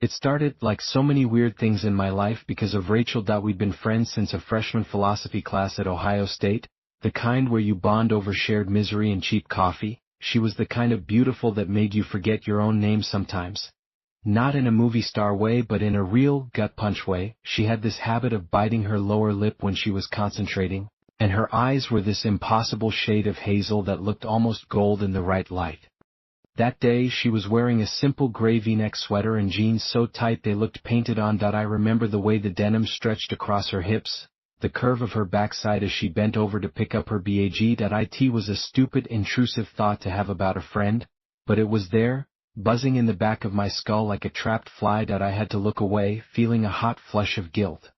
It started, like so many weird things in my life, because of Rachel. We'd been friends since a freshman philosophy class at Ohio State, the kind where you bond over shared misery and cheap coffee. She was the kind of beautiful that made you forget your own name sometimes. Not in a movie star way, but in a real, gut-punch way. She had this habit of biting her lower lip when she was concentrating, and her eyes were this impossible shade of hazel that looked almost gold in the right light. That day she was wearing a simple gray V-neck sweater and jeans so tight they looked painted on. I remember the way the denim stretched across her hips, the curve of her backside as she bent over to pick up her bag. It was a stupid, intrusive thought to have about a friend, but it was there, buzzing in the back of my skull like a trapped fly. I had to look away, feeling a hot flush of guilt.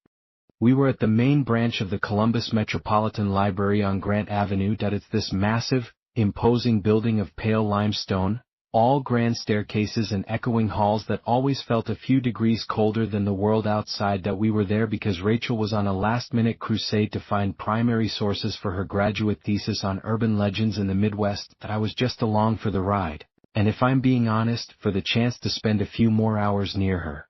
We were at the main branch of the Columbus Metropolitan Library on Grant Avenue. It's this massive, imposing building of pale limestone, all grand staircases and echoing halls that always felt a few degrees colder than the world outside. We were there because Rachel was on a last-minute crusade to find primary sources for her graduate thesis on urban legends in the Midwest. I was just along for the ride, and if I'm being honest, for the chance to spend a few more hours near her.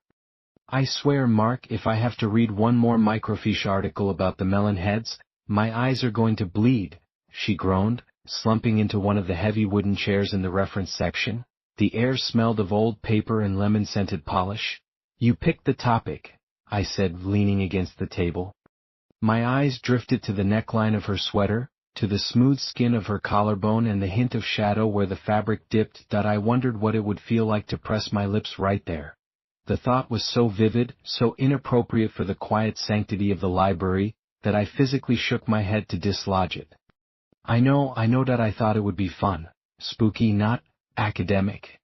I swear, Mark, if I have to read one more microfiche article about the melon heads, my eyes are going to bleed, she groaned, slumping into one of the heavy wooden chairs in the reference section. The air smelled of old paper and lemon-scented polish. You picked the topic, I said, leaning against the table. My eyes drifted to the neckline of her sweater, to the smooth skin of her collarbone and the hint of shadow where the fabric dipped. I wondered what it would feel like to press my lips right there. The thought was so vivid, so inappropriate for the quiet sanctity of the library, that I physically shook my head to dislodge it. I know that I thought it would be fun, spooky, not academic.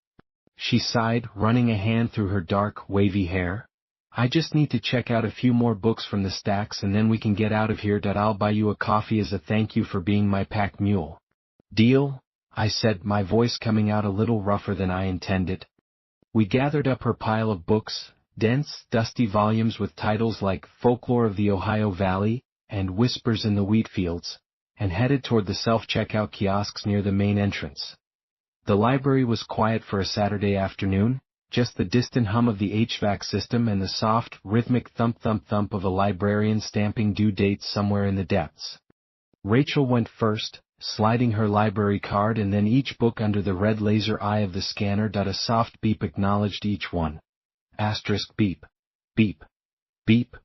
She sighed, running a hand through her dark, wavy hair. I just need to check out a few more books from the stacks and then we can get out of here. I'll buy you a coffee as a thank you for being my pack mule. Deal? I said, my voice coming out a little rougher than I intended. We gathered up her pile of books, dense, dusty volumes with titles like Folklore of the Ohio Valley and Whispers in the Wheatfields, and headed toward the self-checkout kiosks near the main entrance. The library was quiet for a Saturday afternoon, just the distant hum of the HVAC system and the soft, rhythmic thump-thump-thump of a librarian stamping due dates somewhere in the depths. Rachel went first, sliding her library card and then each book under the red laser eye of the scanner. A soft beep acknowledged each one. Asterisk beep. Beep. Beep.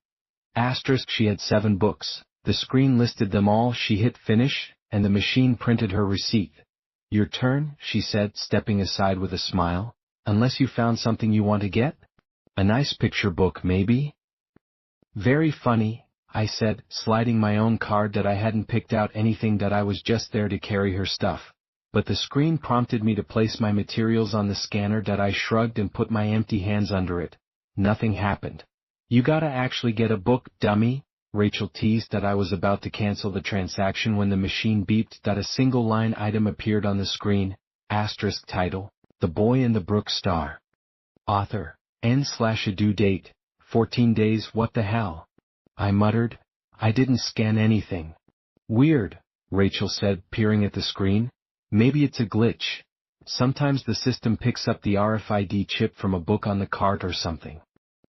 Asterisk. She had 7 books. The screen listed them all. She hit finish, and the machine printed her receipt. Your turn, she said, stepping aside with a smile. Unless you found something you want to get? A nice picture book, maybe? Very funny, I said, sliding my own card. I hadn't picked out anything. I was just there to carry her stuff. But the screen prompted me to place my materials on the scanner. I shrugged and put my empty hands under it. Nothing happened. You gotta actually get a book, dummy, Rachel teased. I was about to cancel the transaction when the machine beeped. A single line item appeared on the screen, asterisk title, The Boy in the Brook Star. Author, n/due date, 14 days. What the hell? I muttered. I didn't scan anything. Weird, Rachel said, peering at the screen. Maybe it's a glitch. Sometimes the system picks up the RFID chip from a book on the cart or something.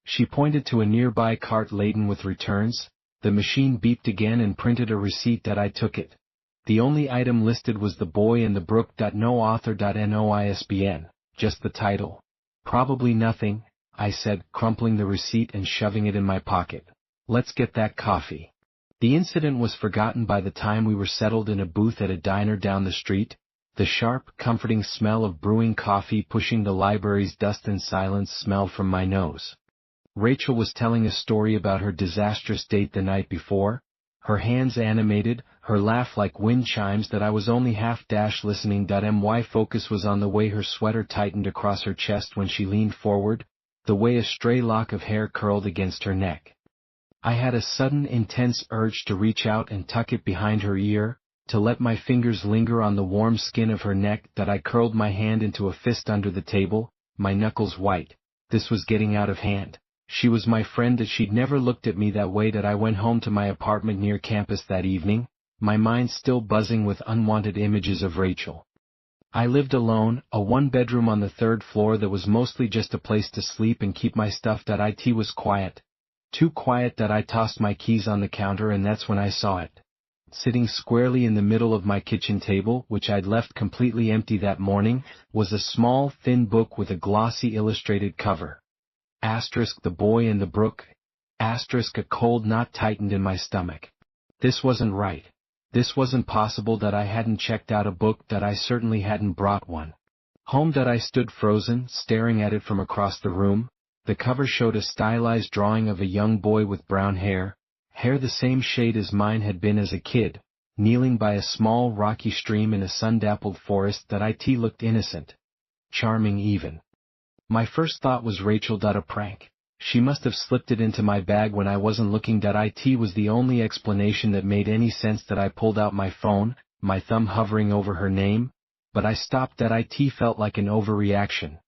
She pointed to a nearby cart laden with returns. The machine beeped again and printed a receipt. I took it. The only item listed was The Boy in the Brook. No author. No ISBN, just the title. Probably nothing, I said, crumpling the receipt and shoving it in my pocket. Let's get that coffee. The incident was forgotten by the time we were settled in a booth at a diner down the street, the sharp, comforting smell of brewing coffee pushing the library's dust and silence smelled from my nose. Rachel was telling a story about her disastrous date the night before, her hands animated, her laugh like wind chimes. I was only half-dash listening. My focus was on the way her sweater tightened across her chest when she leaned forward, the way a stray lock of hair curled against her neck. I had a sudden intense urge to reach out and tuck it behind her ear, to let my fingers linger on the warm skin of her neck. I curled my hand into a fist under the table, my knuckles white. This was getting out of hand. She was my friend. She'd never looked at me that way. I went home to my apartment near campus that evening, my mind still buzzing with unwanted images of Rachel. I lived alone, a one-bedroom on the third floor that was mostly just a place to sleep and keep my stuff. It was quiet. Too quiet that I tossed my keys on the counter, and that's when I saw it. Sitting squarely in the middle of my kitchen table, which I'd left completely empty that morning, was a small, thin book with a glossy illustrated cover. The Boy in the Brook. A cold knot tightened in my stomach. This wasn't right. This wasn't possible that I hadn't checked out a book, that I certainly hadn't brought one home. I stood frozen, staring at it from across the room. The cover showed a stylized drawing of a young boy with brown hair the same shade as mine had been as a kid, kneeling by a small rocky stream in a sun-dappled forest. It looked innocent. Charming even. My first thought was Rachel. A prank. She must have slipped it into my bag when I wasn't looking. It was the only explanation that made any sense. I pulled out my phone, my thumb hovering over her name, but I stopped. It felt like an overreaction.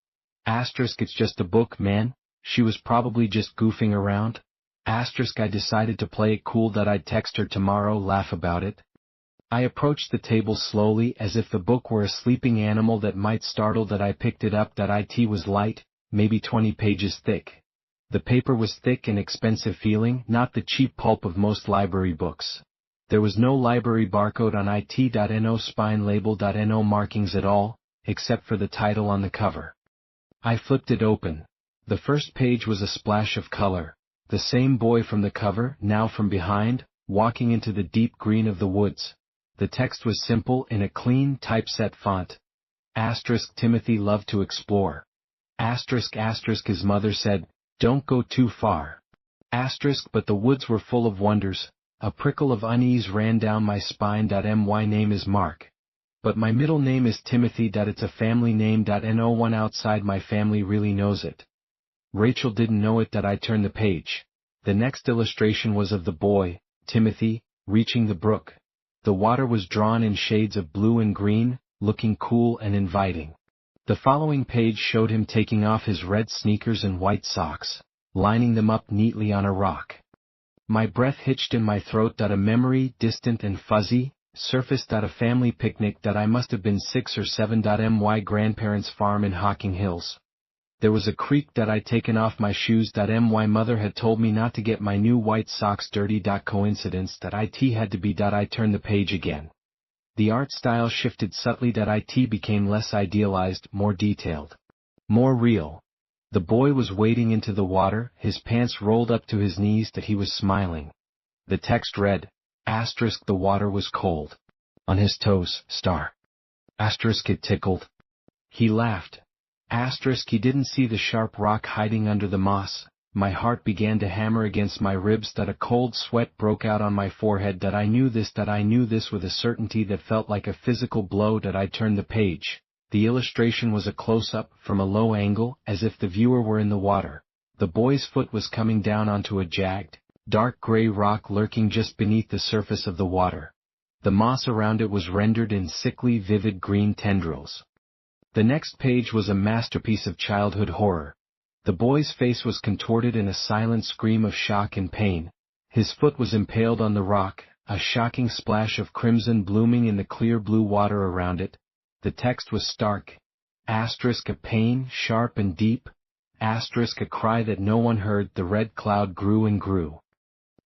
It's just a book, man. She was probably just goofing around. I decided to play it cool. I'd text her tomorrow, laugh about it. I approached the table slowly, as if the book were a sleeping animal that might startle. I picked it up. It was light, maybe 20 pages thick. The paper was thick and expensive feeling, not the cheap pulp of most library books. There was no library barcode on it.no, spine label.no markings at all, except for the title on the cover. I flipped it open. The first page was a splash of color. The same boy from the cover, now from behind, walking into the deep green of the woods. The text was simple, in a clean, typeset font. Timothy loved to explore. His mother said, "Don't go too far." But the woods were full of wonders. A prickle of unease ran down my spine. My name is Mark. But my middle name is Timothy. It's a family name. No one outside my family really knows it. Rachel didn't know it. I turned the page. The next illustration was of the boy, Timothy, reaching the brook. The water was drawn in shades of blue and green, looking cool and inviting. The following page showed him taking off his red sneakers and white socks, lining them up neatly on a rock. My breath hitched in my throat. A memory, distant and fuzzy, surfaced. A family picnic. I must have been 6 or 7. My grandparents' farm in Hocking Hills. There was a creek. I'd taken off my shoes. My mother had told me not to get my new white socks dirty. Coincidence. It had to be. I turned the page again. The art style shifted subtly. It became less idealized, more detailed. More real. The boy was wading into the water, his pants rolled up to his knees. He was smiling. The text read, *, the water was cold. On his toes, star. *, it tickled. He laughed. *, he didn't see the sharp rock hiding under the moss. My heart began to hammer against my ribs. A cold sweat broke out on my forehead. I knew this with a certainty that felt like a physical blow. I turned the page. The illustration was a close-up, from a low angle, as if the viewer were in the water. The boy's foot was coming down onto a jagged, dark gray rock lurking just beneath the surface of the water. The moss around it was rendered in sickly, vivid green tendrils. The next page was a masterpiece of childhood horror. The boy's face was contorted in a silent scream of shock and pain. His foot was impaled on the rock, a shocking splash of crimson blooming in the clear blue water around it. The text was stark. *, a pain, sharp and deep. *, a cry that no one heard. The red cloud grew and grew.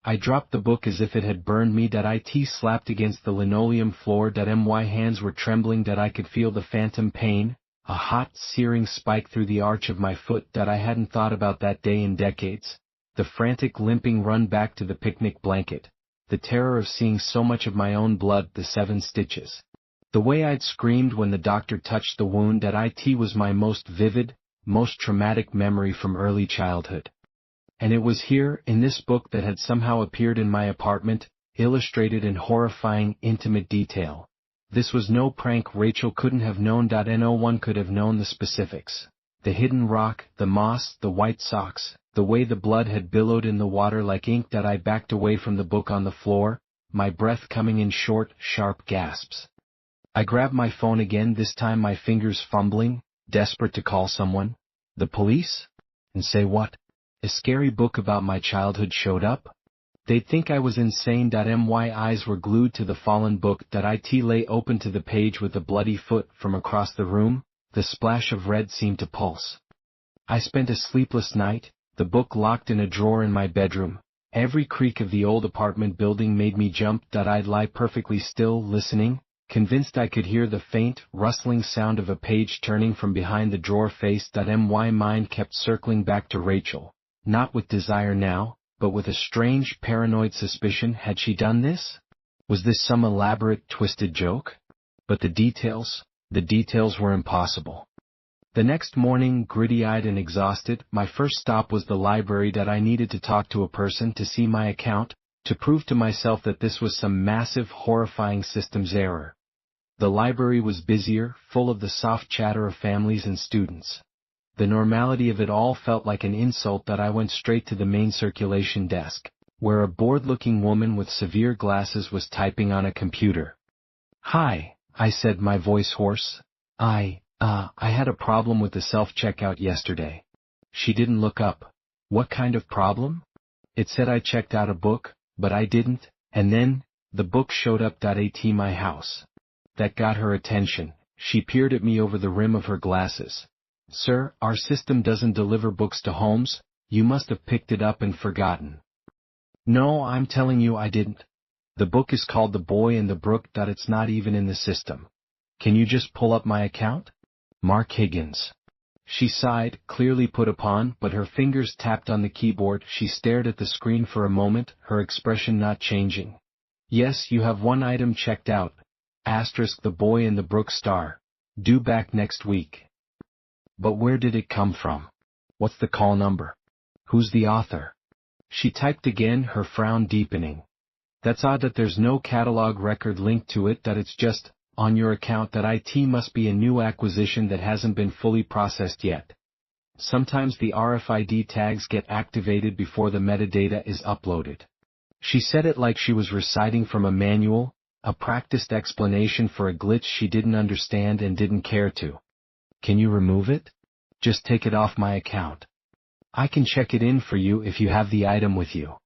I dropped the book as if it had burned me. It slapped against the linoleum floor. My hands were trembling. I could feel the phantom pain, a hot, searing spike through the arch of my foot. I hadn't thought about that day in decades. The frantic limping run back to the picnic blanket. The terror of seeing so much of my own blood. The 7 stitches. The way I'd screamed when the doctor touched the wound. It was my most vivid, most traumatic memory from early childhood. And it was here, in this book that had somehow appeared in my apartment, illustrated in horrifying, intimate detail. This was no prank. Rachel couldn't have known. No one could have known the specifics. The hidden rock, the moss, the white socks, the way the blood had billowed in the water like ink. I backed away from the book on the floor, my breath coming in short, sharp gasps. I grabbed my phone again, this time my fingers fumbling, desperate to call someone. The police? And say what? A scary book about my childhood showed up? They'd think I was insane. My eyes were glued to the fallen book. It lay open to the page with a bloody foot. From across the room, the splash of red seemed to pulse. I spent a sleepless night, the book locked in a drawer in my bedroom. Every creak of the old apartment building made me jump. I'd lie perfectly still, listening, convinced I could hear the faint, rustling sound of a page turning from behind the drawer face. My mind kept circling back to Rachel, not with desire now, but with a strange, paranoid suspicion. Had she done this? Was this some elaborate, twisted joke? But the details were impossible. The next morning, gritty-eyed and exhausted, my first stop was the library. I needed to talk to a person, to see my account, to prove to myself that this was some massive, horrifying systems error. The library was busier, full of the soft chatter of families and students. The normality of it all felt like an insult. I went straight to the main circulation desk, where a bored-looking woman with severe glasses was typing on a computer. "Hi," I said, my voice hoarse. I had a problem with the self-checkout yesterday." She didn't look up. "What kind of problem?" "It said I checked out a book, but I didn't, and then, the book showed up. At my house." That got her attention. She peered at me over the rim of her glasses. "Sir, our system doesn't deliver books to homes. You must have picked it up and forgotten." "No, I'm telling you I didn't. The book is called The Boy in the Brook. It's not even in the system. Can you just pull up my account? Mark Higgins." She sighed, clearly put upon, but her fingers tapped on the keyboard. She stared at the screen for a moment, her expression not changing. "Yes, you have one item checked out. The Boy in the Brook star. Due back next week." "But where did it come from? What's the call number? Who's the author?" She typed again, her frown deepening. "That's odd that there's no catalog record linked to it. It's just on your account. It must be a new acquisition that hasn't been fully processed yet. Sometimes the RFID tags get activated before the metadata is uploaded." She said it like she was reciting from a manual, a practiced explanation for a glitch she didn't understand and didn't care to. "Can you remove it? Just take it off my account. I can check it in for you if you have the item with you."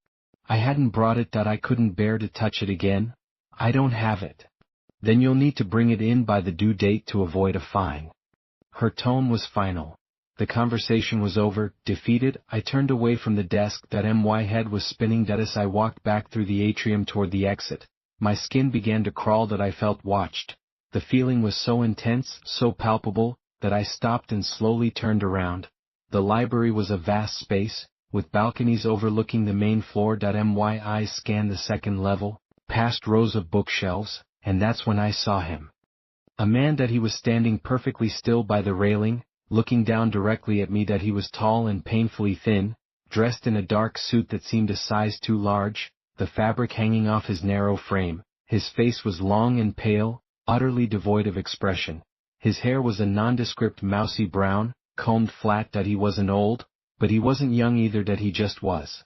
I hadn't brought it. I couldn't bear to touch it again. "I don't have it." "Then you'll need to bring it in by the due date to avoid a fine." Her tone was final. The conversation was over. Defeated, I turned away from the desk. My head was spinning. As I walked back through the atrium toward the exit, my skin began to crawl. I felt watched. The feeling was so intense, so palpable, that I stopped and slowly turned around. The library was a vast space, with balconies overlooking the main floor. My eyes scanned the second level, past rows of bookshelves, and that's when I saw him. A man. He was standing perfectly still by the railing, looking down directly at me. He was tall and painfully thin, dressed in a dark suit that seemed a size too large, the fabric hanging off his narrow frame. His face was long and pale, utterly devoid of expression. His hair was a nondescript mousy brown, combed flat. He wasn't old, but he wasn't young either. He just was.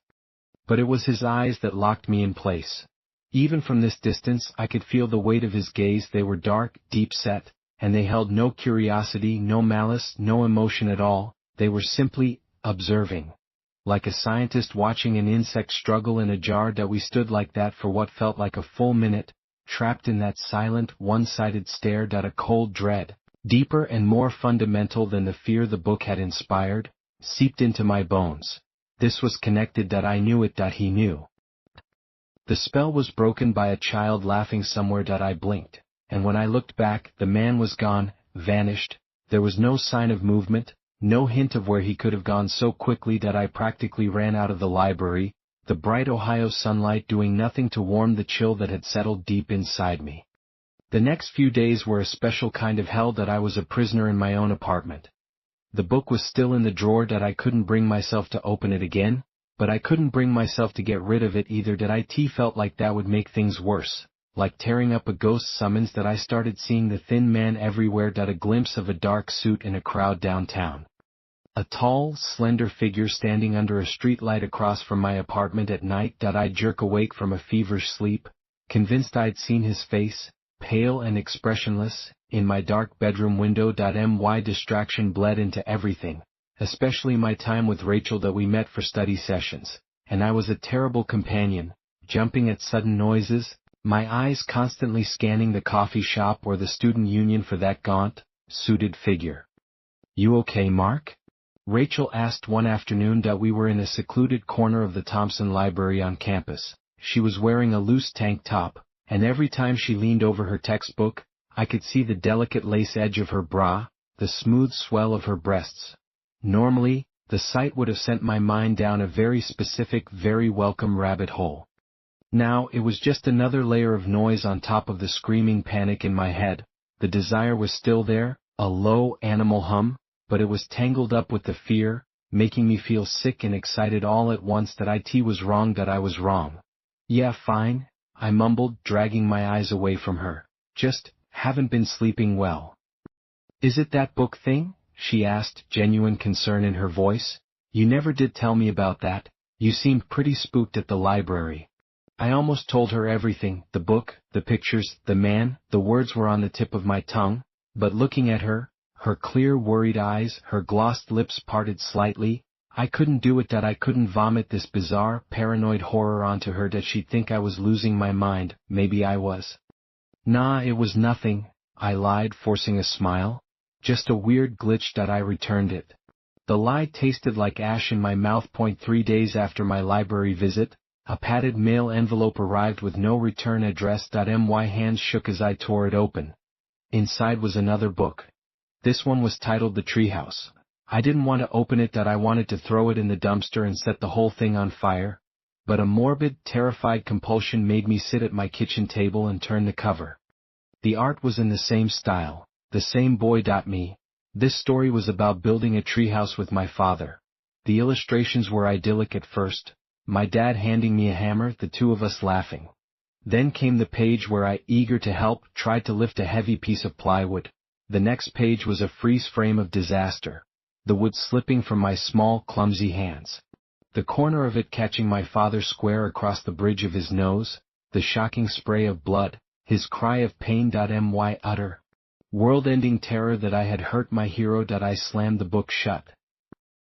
But it was his eyes that locked me in place. Even from this distance I could feel the weight of his gaze. They were dark, deep-set, and they held no curiosity, no malice, no emotion at all. They were simply observing. Like a scientist watching an insect struggle in a jar. We stood like that for what felt like a full minute, trapped in that silent, one-sided stare. A cold dread, deeper and more fundamental than the fear the book had inspired, seeped into my bones. This was connected. I knew it. He knew. The spell was broken by a child laughing somewhere. I blinked, and when I looked back, the man was gone, vanished. There was no sign of movement, no hint of where he could have gone so quickly. I practically ran out of the library, the bright Ohio sunlight doing nothing to warm the chill that had settled deep inside me. The next few days were a special kind of hell. I was a prisoner in my own apartment. The book was still in the drawer. I couldn't bring myself to open it again, but I couldn't bring myself to get rid of it either. It felt like that would make things worse, like tearing up a ghost summons. I started seeing the thin man everywhere. A glimpse of a dark suit in a crowd downtown. A tall, slender figure standing under a streetlight across from my apartment at night. I'd jerk awake from a feverish sleep, convinced I'd seen his face, pale and expressionless, in my dark bedroom window. My distraction bled into everything, especially my time with Rachel. We met for study sessions, and I was a terrible companion, jumping at sudden noises, my eyes constantly scanning the coffee shop or the student union for that gaunt, suited figure. "You okay, Mark?" Rachel asked one afternoon that we were in a secluded corner of the Thompson Library on campus. She was wearing a loose tank top, and every time she leaned over her textbook, I could see the delicate lace edge of her bra, the smooth swell of her breasts. Normally, the sight would have sent my mind down a very specific, very welcome rabbit hole. Now it was just another layer of noise on top of the screaming panic in my head. The desire was still there, a low animal hum, but it was tangled up with the fear, making me feel sick and excited all at once that IT was wrong, that I was wrong. "Yeah, fine," I mumbled, dragging my eyes away from her. "Just haven't been sleeping well." "Is it that book thing?" she asked, genuine concern in her voice. "You never did tell me about that. You seemed pretty spooked at the library." I almost told her everything, the book, the pictures, the man. The words were on the tip of my tongue, but looking at her, her clear worried eyes, her glossed lips parted slightly, I couldn't do it, that I couldn't vomit this bizarre, paranoid horror onto her that she'd think I was losing my mind. Maybe I was. "Nah, it was nothing," I lied, forcing a smile. "Just a weird glitch," that I returned it. The lie tasted like ash in my mouth. 3 days after my library visit, a padded mail envelope arrived with no return address. My hands shook as I tore it open. Inside was another book. This one was titled The Treehouse. I didn't want to open it, that I wanted to throw it in the dumpster and set the whole thing on fire. But a morbid, terrified compulsion made me sit at my kitchen table and turn the cover. The art was in the same style, the same boy. Me. This story was about building a treehouse with my father. The illustrations were idyllic at first, my dad handing me a hammer, the two of us laughing. Then came the page where I, eager to help, tried to lift a heavy piece of plywood. The next page was a freeze frame of disaster, the wood slipping from my small, clumsy hands. The corner of it catching my father square across the bridge of his nose, the shocking spray of blood, his cry of pain. My utter, world-ending terror that I had hurt my hero. I slammed the book shut.